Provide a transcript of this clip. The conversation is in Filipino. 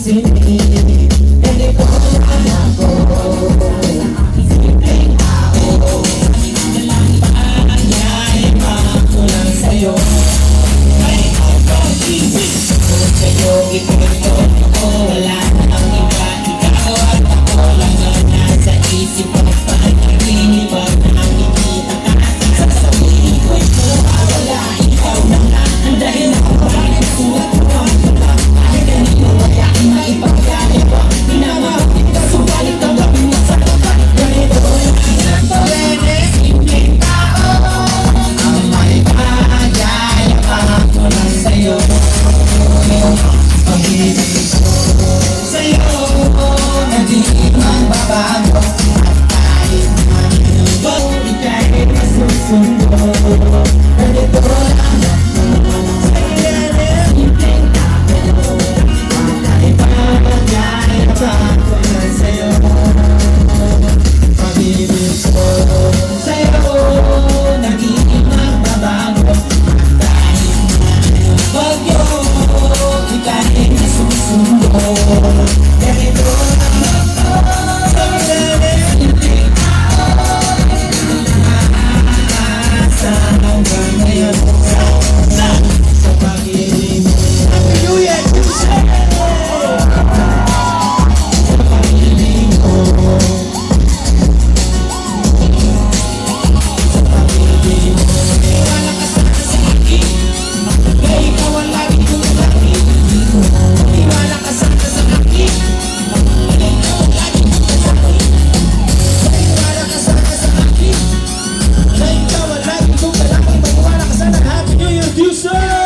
sinig. Hindi ko naman ako simpleng tao. Panyayama ko lang sa'yo. May pag-ibig ko sa'yo, iputo ko. Wala nang iba, ikaw at ako lang ang nasa isip ko. Panaginip at nakikita ka sa sarili ko. Ito wala, ikaw na nga ang dahilan kung bakit sulat ko ang wala. Kahit kanino kaya ang maipagkaya ko. Pinamahal ka, subalit ang gawin mo sa kapag. Ganito lang isang pwede, simpleng tao. Ang may pagkaya pa ako lang sa'yo. Pag-ibig ko sa'yo, naging magbabago. At kahit ano ba, ika'y masusundo. Ganito lang ako sa'yo, simpleng tao. Ang may pagkaya pa ako lang sa'yo. Pag-ibig ko sa'yo, naging magbabago. Bagyo, ika'y nasusundo. Ganito lang ako sa'yo, simpleng tao. Sa hanggang ngayon, sa pag-ibig mo. Happy New Year! Sa pag-ibig mo. Sa pag-ibig mo. Wala ka sana sa akin, kaya ikaw ang lagi kong naging. Wala ka sana sa akin, kaya ikaw ang lagi kong naging. Wala ka sana sa akin, kaya ikaw ang lagi kong naging. Magwala ka sana. Happy New Year to you, sir!